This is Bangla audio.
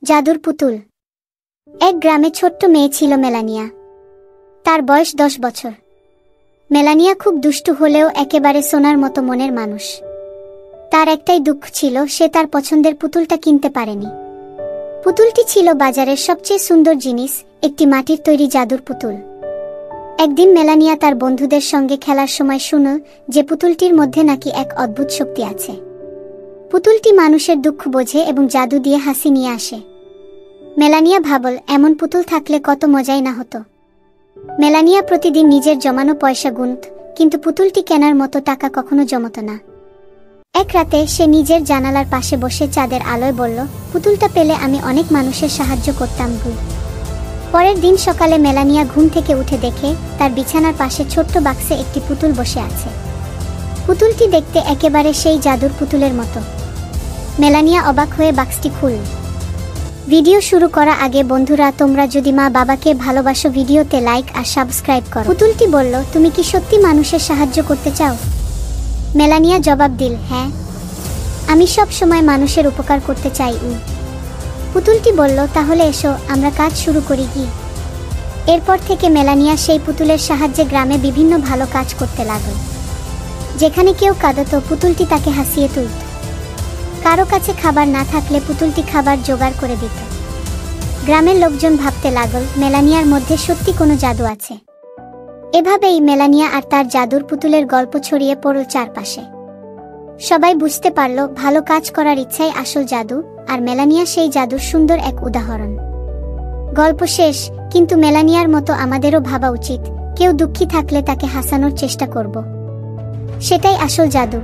জাদুর পুতুল। এক গ্রামে ছোট্ট মেয়ে ছিল মেলানিয়া। তার বয়স 10 বছর। মেলানিয়া খুব দুষ্টু হলেও একেবারে সোনার মতো মনের মানুষ। তার একটাই দুঃখ ছিল, সে তার পছন্দের পুতুলটা কিনতে পারেনি। পুতুলটি ছিল বাজারের সবচেয়ে সুন্দর জিনিস, একটি মাটির তৈরি জাদুর পুতুল। একদিন মেলানিয়া তার বন্ধুদের সঙ্গে খেলার সময় শুনল যে পুতুলটির মধ্যে নাকি এক অদ্ভুত শক্তি আছে। পুতুলটি মানুষের দুঃখ বোঝে এবং জাদু দিয়ে হাসি নিয়ে আসে। মেলানিয়া ভাবল, এমন পুতুল থাকলে কত মজাই না হতো। মেলানিয়া প্রতিদিন নিজের জমানো পয়সা গুনত, কিন্তু পুতুলটি কেনার মতো টাকা কখনো জমত না। এক রাতে সে নিজের জানালার পাশে বসে চাঁদের আলোয় বলল, পুতুলটা পেলে আমি অনেক মানুষের সাহায্য করতাম। পরের দিন সকালে মেলানিয়া ঘুম থেকে উঠে দেখে তার বিছানার পাশে ছোট্ট বাক্সে একটি পুতুল বসে আছে। পুতুলটি দেখতে একেবারে সেই জাদুর পুতুলের মতো। মেলানিয়া অবাক হয়ে বাক্সটি খুলল। ভিডিও শুরু করা আগে বন্ধুরা, তোমরা যদি মা বাবাকে ভালোবাসো ভিডিওতে লাইক আর সাবস্ক্রাইব করো। পুতুলটি বলল, তুমি কি সত্যি মানুষের সাহায্য করতে চাও? মেলানিয়া জবাব দিল, হ্যাঁ, আমি সব সময় মানুষের উপকার করতে চাই। পুতুলটি বলল, তাহলে এসো আমরা কাজ শুরু করি কি। এরপর থেকে মেলানিয়া সেই পুতুলের সাহায্যে গ্রামে বিভিন্ন ভালো কাজ করতে লাগল। যেখানে কেউ কাঁদত, পুতুলটি তাকে হাসিয়ে তুলত। কারো কাছে খাবার না থাকলে পুতুলটি খাবার জোগাড় করে দিত। গ্রামের লোকজন ভাবতে লাগল, মেলানিয়ার মধ্যে সত্যি কোনো জাদু আছে। এভাবেই মেলানিয়া আর তার জাদুর পুতুলের গল্প ছড়িয়ে পড়ল চারপাশে। সবাই বুঝতে পারল, ভালো কাজ করার ইচ্ছাই আসল জাদু, আর মেলানিয়া সেই জাদুর সুন্দর এক উদাহরণ। গল্প শেষ, কিন্তু মেলানিয়ার মতো আমাদেরও ভাবা উচিত, কেউ দুঃখী থাকলে তাকে হাসানোর চেষ্টা করব। সেটাই আসল জাদু।